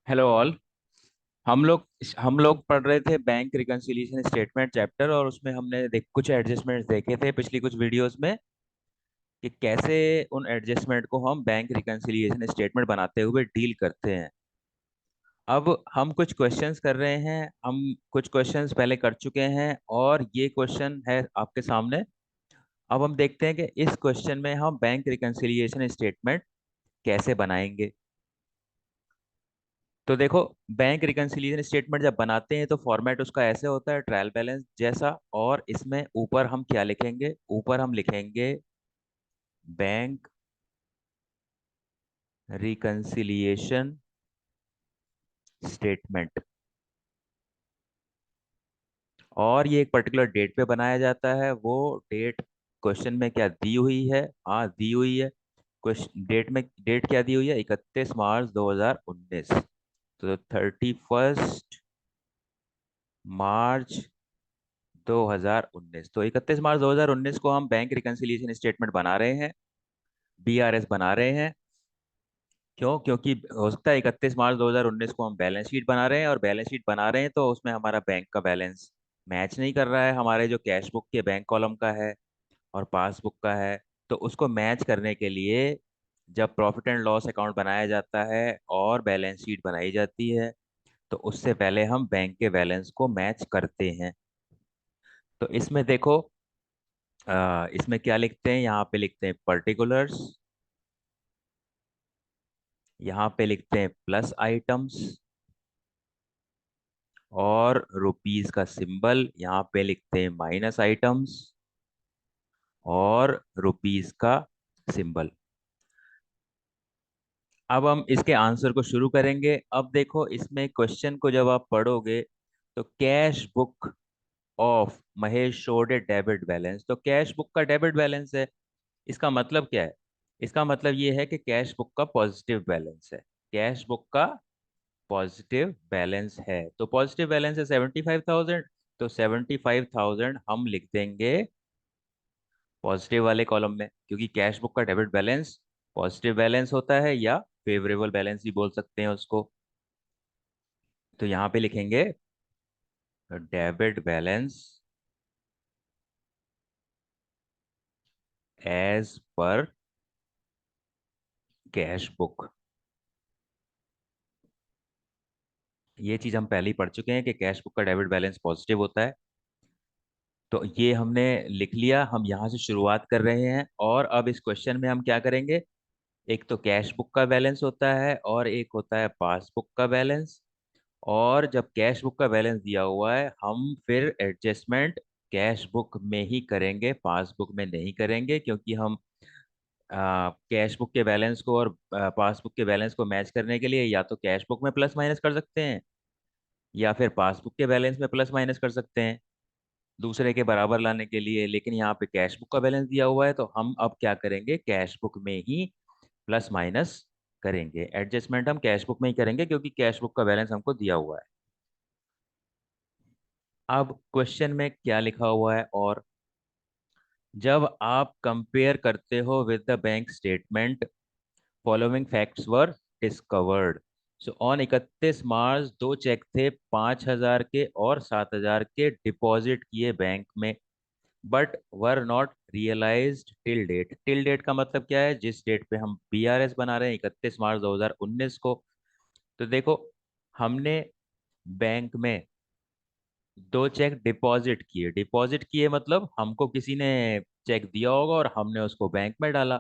Hello all. हम लोग पढ़ रहे थे बैंक रिकंसिलिएशन स्टेटमेंट चैप्टर, और उसमें हमने कुछ एडजस्टमेंट्स देखे थे पिछली कुछ वीडियोस में कि कैसे उन एडजस्टमेंट को हम बैंक रिकंसिलिएशन स्टेटमेंट बनाते हुए डील करते हैं। अब हम कुछ क्वेश्चंस कर रहे हैं। हम कुछ क्वेश्चंस पहले कर चुके हैं और ये क्वेश्चन है आपके सामने। अब हम देखते हैं कि इस क्वेश्चन में हम बैंक रिकंसिलिएशन स्टेटमेंट कैसे बनाएंगे। तो देखो, बैंक रिकंसिलिएशन स्टेटमेंट जब बनाते हैं तो फॉर्मेट उसका ऐसे होता है, ट्रायल बैलेंस जैसा। और इसमें ऊपर हम क्या लिखेंगे? ऊपर हम लिखेंगे बैंक रिकंसिलिएशन स्टेटमेंट। और ये एक पर्टिकुलर डेट पे बनाया जाता है। वो डेट क्वेश्चन में क्या दी हुई है? हाँ, दी हुई है। क्वेश्चन डेट क्या दी हुई है? 31 मार्च 2019। तो 31 मार्च 2019। तो 31 मार्च 2019 को हम बैंक रिकंसिलिएशन स्टेटमेंट बना रहे हैं, बीआरएस बना रहे हैं। क्यों? क्योंकि हो सकता है 31 मार्च 2019 को हम बैलेंस शीट बना रहे हैं, और बैलेंस शीट बना रहे हैं तो उसमें हमारा बैंक का बैलेंस मैच नहीं कर रहा है हमारे जो कैश बुक के बैंक कॉलम का है और पासबुक का है। तो उसको मैच करने के लिए जब प्रॉफिट एंड लॉस अकाउंट बनाया जाता है और बैलेंस शीट बनाई जाती है, तो उससे पहले हम बैंक के बैलेंस को मैच करते हैं। तो इसमें देखो, इसमें क्या लिखते हैं? यहाँ पे लिखते हैं पर्टिकुलर्स, यहाँ पे लिखते हैं प्लस आइटम्स, और रुपीस का सिंबल यहाँ पे लिखते हैं माइनस आइटम्स और रुपीस का सिंबल। अब हम इसके आंसर को शुरू करेंगे। अब देखो, इसमें क्वेश्चन को जब आप पढ़ोगे तो cash book of Mahesh showed A debit balance, तो कैश बुक का डेबिट बैलेंस है। इसका मतलब क्या है? इसका मतलब ये है कि कैश बुक का पॉजिटिव बैलेंस है। कैश बुक का पॉजिटिव बैलेंस है। तो पॉजिटिव बैलेंस है 75,000। तो 75,000 हम लिख देंगे पॉजिटिव वाले कॉलम में, क्योंकि कैश बुक का डेबिट बैलेंस पॉजिटिव बैलेंस होता है, या फेवरेबल बैलेंस भी बोल सकते हैं उसको। तो यहाँ पे लिखेंगे debit balance as per cash book. ये चीज हम पहले ही पढ़ चुके हैं कि कैश बुक का डेबिट बैलेंस पॉजिटिव होता है। तो ये हमने लिख लिया। हम यहाँ से शुरुआत कर रहे हैं, और अब इस क्वेश्चन में हम क्या करेंगे? एक तो कैश बुक का बैलेंस होता है और एक होता है पासबुक का बैलेंस। और जब कैश बुक का बैलेंस दिया हुआ है, हम फिर एडजस्टमेंट कैश बुक में ही करेंगे, पासबुक में नहीं करेंगे। क्योंकि हम कैश बुक के बैलेंस को और पासबुक के बैलेंस को मैच करने के लिए या तो कैश बुक में प्लस माइनस कर सकते हैं, या फिर पासबुक के बैलेंस में प्लस माइनस कर सकते हैं दूसरे के बराबर लाने के लिए। लेकिन यहाँ पे कैश बुक का बैलेंस दिया हुआ है, तो हम अब क्या करेंगे? कैश बुक में ही प्लस माइनस करेंगे। एडजस्टमेंट हम कैश बुक में ही करेंगे क्योंकि कैश बुक का बैलेंस हमको दिया हुआ है। अब क्वेश्चन में क्या लिखा हुआ है? और जब आप कंपेयर करते हो with the bank statement, following facts were discovered. So on 31 मार्च दो चेक थे, 5,000 के और 7,000 के, डिपॉजिट किए बैंक में, but were not realised till date. Till date का मतलब क्या है? जिस डेट पे हम बीआरएस बना रहे हैं, 31 मार्च 2019 को। तो देखो, हमने बैंक में दो चेक डिपॉजिट किए। डिपॉजिट किए मतलब हमको किसी ने चेक दिया होगा और हमने उसको बैंक में डाला।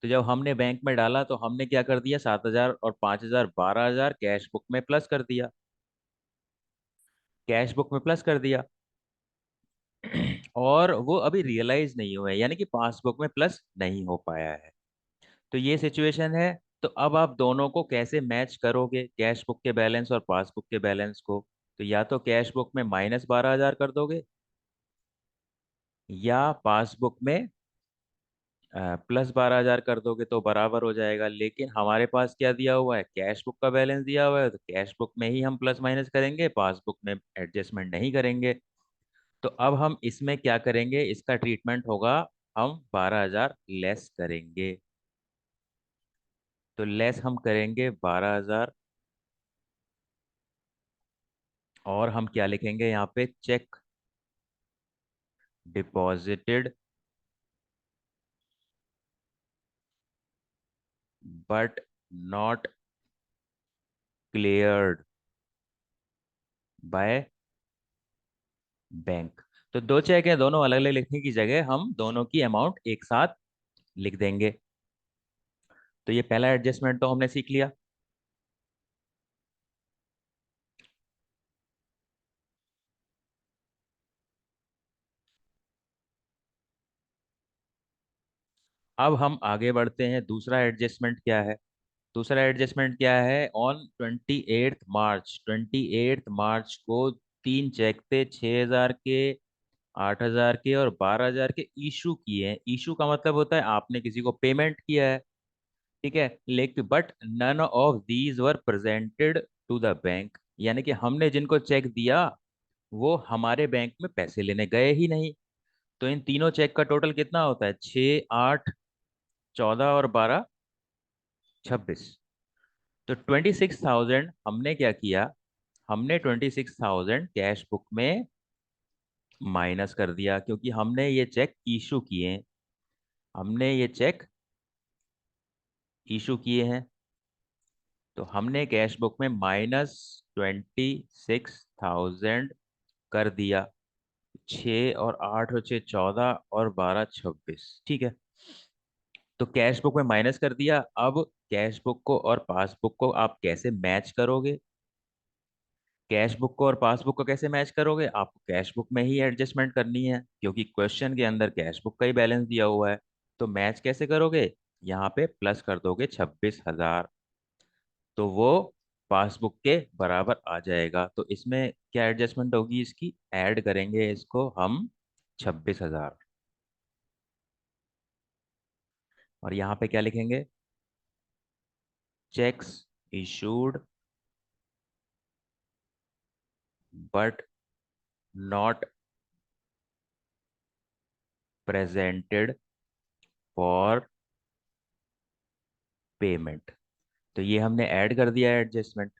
तो जब हमने बैंक में डाला तो हमने क्या कर दिया? 7,000 और 5,000, 12,000 कैश बुक में प्लस कर दिया। कैश बुक में प्लस कर दिया। और वो अभी रियलाइज नहीं हुए, यानी कि पासबुक में प्लस नहीं हो पाया है। तो ये सिचुएशन है। तो अब आप दोनों को कैसे मैच करोगे, कैश बुक के बैलेंस और पासबुक के बैलेंस को? तो या तो कैश बुक में -12,000 कर दोगे, या पासबुक में +12,000 कर दोगे, तो बराबर हो जाएगा। लेकिन हमारे पास क्या दिया हुआ है? कैश बुक का बैलेंस दिया हुआ है, तो कैश बुक में ही हम प्लस माइनस करेंगे, पासबुक में एडजस्टमेंट नहीं करेंगे। तो अब हम इसमें क्या करेंगे? इसका ट्रीटमेंट होगा, हम 12,000 लेस करेंगे। तो लेस हम करेंगे 12,000, और हम क्या लिखेंगे यहाँ पे, check deposited but not cleared by bank. तो दो चेक है, दोनों अलग अलग लिखने की जगह हम दोनों की अमाउंट एक साथ लिख देंगे। तो ये पहला एडजस्टमेंट तो हमने सीख लिया। अब हम आगे बढ़ते हैं, दूसरा एडजस्टमेंट क्या है। दूसरा एडजस्टमेंट क्या है, ऑन 28 मार्च, 28 मार्च को तीन चेक थे, 6,000 के, 8,000 के और 12,000 के इशू किए हैं। इशू का मतलब होता है आपने किसी को पेमेंट किया है, ठीक है, लेकिन but none of these were presented to the bank, यानी कि हमने जिनको चेक दिया वो हमारे बैंक में पैसे लेने गए ही नहीं। तो इन तीनों चेक का टोटल कितना होता है, 6, 8, 14 और 12, 26। तो 26,000 हमने क्या किया, हमने 26,000 कैश बुक में माइनस कर दिया, क्योंकि हमने ये चेक इशू किए हैं, हमने ये चेक इशू किए हैं। तो हमने कैश बुक में -26,000 कर दिया। 6 और 8 और 6, 14 और 12, 26, ठीक है। तो कैश बुक में माइनस कर दिया। अब कैश बुक को और पासबुक को आप कैसे मैच करोगे, कैश बुक को और पासबुक को कैसे मैच करोगे, आपको कैश बुक में ही एडजस्टमेंट करनी है, क्योंकि क्वेश्चन के अंदर कैश बुक का ही बैलेंस दिया हुआ है। तो मैच कैसे करोगे, यहाँ पे प्लस कर दोगे 26,000, तो वो पासबुक के बराबर आ जाएगा। तो इसमें क्या एडजस्टमेंट होगी, इसकी ऐड करेंगे इसको हम 26,000, और यहाँ पे क्या लिखेंगे, cheques issued but not presented for payment. तो ये हमने ऐड कर दिया है एडजस्टमेंट।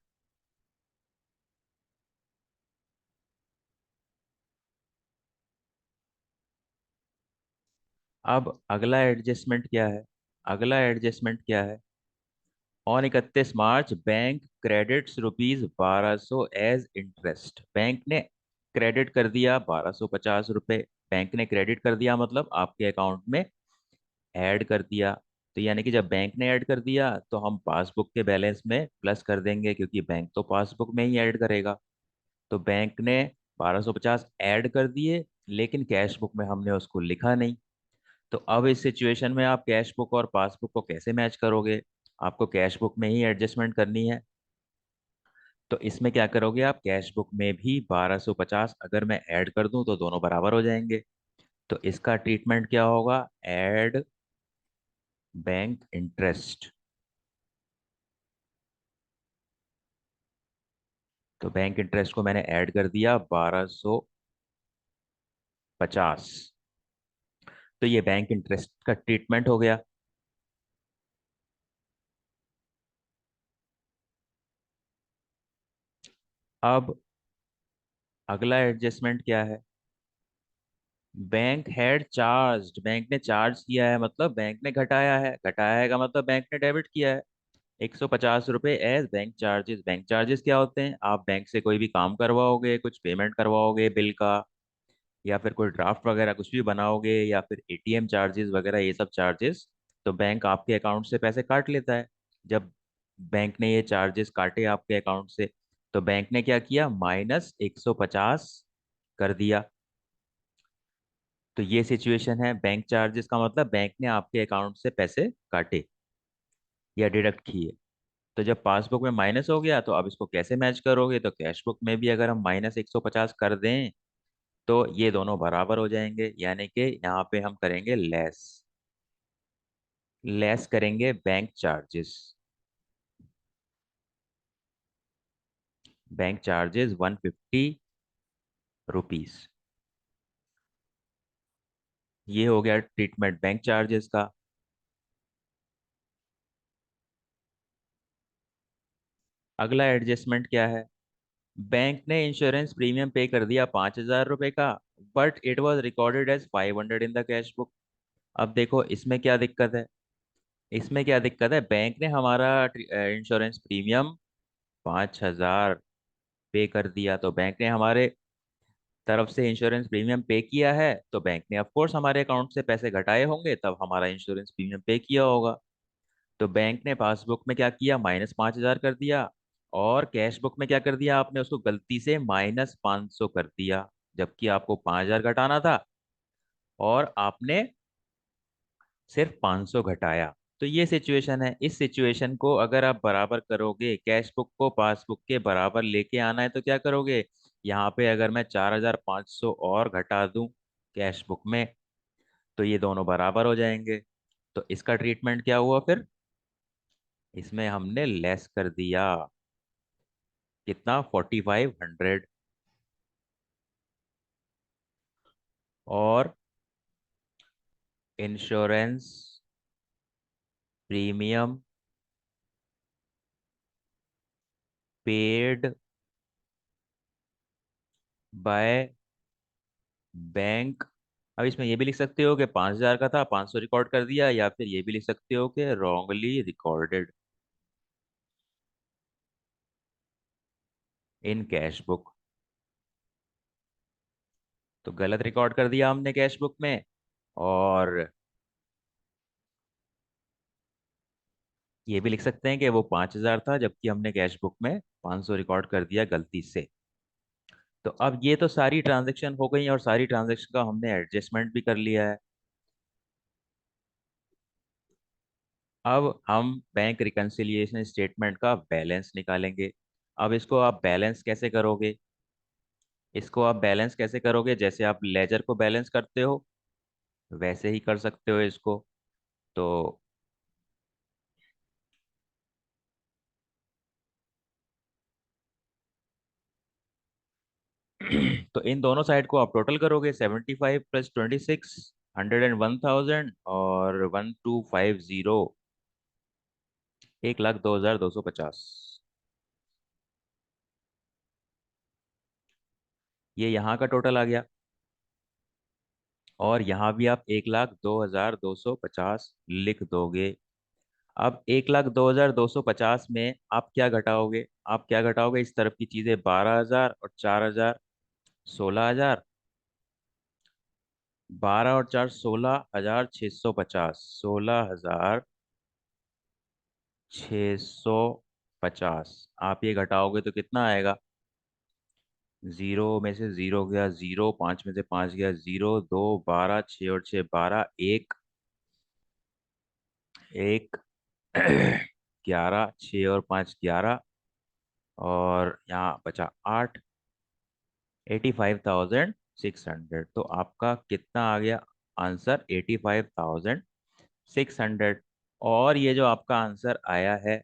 अब अगला एडजस्टमेंट क्या है, अगला एडजस्टमेंट क्या है, on 31 March bank credits ₹1,200 as interest. Bank ने क्रेडिट कर दिया 1,250 रुपये, बैंक ने क्रेडिट कर दिया मतलब आपके अकाउंट में ऐड कर दिया। तो यानी कि जब बैंक ने ऐड कर दिया तो हम पासबुक के बैलेंस में प्लस कर देंगे, क्योंकि बैंक तो पासबुक में ही ऐड करेगा। तो बैंक ने 1,250 ऐड कर दिए, लेकिन कैश बुक में हमने उसको लिखा नहीं। तो अब इस सिचुएशन में आप कैश बुक और पासबुक को कैसे मैच करोगे, आपको कैश बुक में ही एडजस्टमेंट करनी है। तो इसमें क्या करोगे आप, कैश बुक में भी 1,250 अगर मैं ऐड कर दूं तो दोनों बराबर हो जाएंगे। तो इसका ट्रीटमेंट क्या होगा, ऐड बैंक इंटरेस्ट। तो बैंक इंटरेस्ट को मैंने ऐड कर दिया 1,250। तो ये बैंक इंटरेस्ट का ट्रीटमेंट हो गया। अब अगला एडजस्टमेंट क्या है, बैंक हैड चार्ज, बैंक ने चार्ज किया है मतलब बैंक ने घटाया है, घटाया है का मतलब बैंक ने डेबिट किया है 150 रुपये as bank charges. Bank charges क्या होते हैं, आप बैंक से कोई भी काम करवाओगे, कुछ पेमेंट करवाओगे बिल का, या फिर कोई ड्राफ्ट वगैरह कुछ भी बनाओगे, या फिर एटीएम चार्जेस वगैरह, ये सब चार्जेस तो बैंक आपके अकाउंट से पैसे काट लेता है। जब बैंक ने ये चार्जेस काटे आपके अकाउंट से, तो बैंक ने क्या किया, -150 कर दिया। तो ये सिचुएशन है, बैंक चार्जेस का मतलब बैंक ने आपके अकाउंट से पैसे काटे या डिडक्ट किए। तो जब पासबुक में माइनस हो गया तो अब इसको कैसे मैच करोगे, तो कैश बुक में भी अगर हम -150 कर दें तो ये दोनों बराबर हो जाएंगे, यानी कि यहाँ पे हम करेंगे लेस, लेस करेंगे bank charges. Bank charges 150 rupees. ये हो गया ट्रीटमेंट बैंक चार्जेस का। अगला एडजस्टमेंट क्या है, बैंक ने इंश्योरेंस प्रीमियम पे कर दिया 5,000 रुपए का, but it was recorded as 500 in the cash book. अब देखो इसमें क्या दिक्कत है। इसमें क्या दिक्कत है, बैंक ने हमारा इंश्योरेंस प्रीमियम 5,000 पे कर दिया, तो बैंक ने हमारे तरफ से इंश्योरेंस प्रीमियम पे किया है, तो बैंक ने ऑफ कोर्स हमारे अकाउंट से पैसे घटाए होंगे, तब हमारा इंश्योरेंस प्रीमियम पे किया होगा। तो बैंक ने पासबुक में क्या किया, -5,000 कर दिया। और कैश बुक में क्या कर दिया आपने, उसको गलती से -500 कर दिया, जबकि आपको 5,000 घटाना था और आपने सिर्फ 500 घटाया। तो ये सिचुएशन है। इस सिचुएशन को अगर आप बराबर करोगे, कैश बुक को पासबुक के बराबर लेके आना है, तो क्या करोगे, यहाँ पे अगर मैं 4,500 और घटा दूं कैश बुक में, तो ये दोनों बराबर हो जाएंगे। तो इसका ट्रीटमेंट क्या हुआ फिर, इसमें हमने लेस कर दिया, कितना, 4,500। और insurance premium paid by bank. अब इसमें ये भी लिख सकते हो कि 5,000 का था, 500 रिकॉर्ड कर दिया, या फिर ये भी लिख सकते हो कि wrongly recorded in cash book. तो गलत रिकॉर्ड कर दिया हमने कैश बुक में। और ये भी लिख सकते हैं कि वो 5,000 था, जबकि हमने कैश बुक में 500 रिकॉर्ड कर दिया गलती से। तो अब ये तो सारी ट्रांजेक्शन हो गई, और सारी ट्रांजेक्शन का हमने एडजस्टमेंट भी कर लिया है। अब हम बैंक रिकंसिलिएशन स्टेटमेंट का बैलेंस निकालेंगे। अब इसको आप बैलेंस कैसे करोगे, इसको आप बैलेंस कैसे करोगे, जैसे आप लेजर को बैलेंस करते हो वैसे ही कर सकते हो इसको। तो तो इन दोनों साइड को आप टोटल करोगे, 75 + 26, 101,000 और 1,250, 1,02,250। ये यहाँ का टोटल आ गया। और यहाँ भी आप 1,02,250 लिख दोगे। अब 1,02,250 में आप क्या घटाओगे, आप क्या घटाओगे, इस तरफ की चीजें, 12,000 और 4,000, 16,000। 12 और 4, 16,650, 16,650। आप ये घटाओगे तो कितना आएगा, जीरो में से जीरो गया जीरो, पांच में से पांच गया जीरो, दो, 12, 6 और 6, 12, एक, एक, 11, 6 और 5, 11, और यहाँ बचा 8, 85,600। तो आपका कितना आ गया आंसर, 85,600। और ये जो आपका आंसर आया है,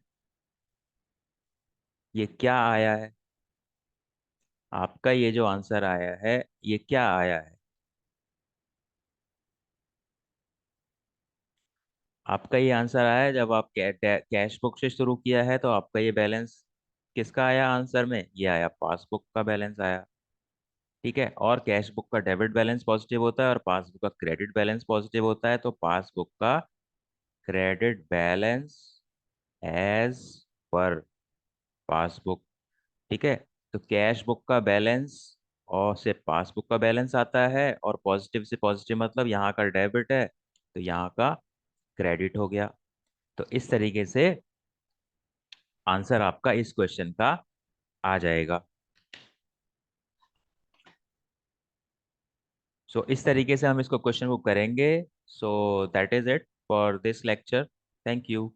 ये क्या आया है, आपका ये जो आंसर आया है, ये क्या आया है, आपका ये आंसर आया है जब आप कैश बुक से शुरू किया है, तो आपका ये बैलेंस किसका आया आंसर में, ये आया पासबुक का बैलेंस आया। ठीक है, और कैश बुक का डेबिट बैलेंस पॉजिटिव होता है और पासबुक का क्रेडिट बैलेंस पॉजिटिव होता है, तो पासबुक का credit balance as per passbook. ठीक है, तो कैश बुक का बैलेंस और से पासबुक का बैलेंस आता है, और पॉजिटिव से पॉजिटिव मतलब यहाँ का डेबिट है, तो यहाँ का क्रेडिट हो गया। तो इस तरीके से आंसर आपका इस क्वेश्चन का आ जाएगा। सो इस तरीके से हम इसको क्वेश्चन को करेंगे। So that is it for this lecture. Thank you.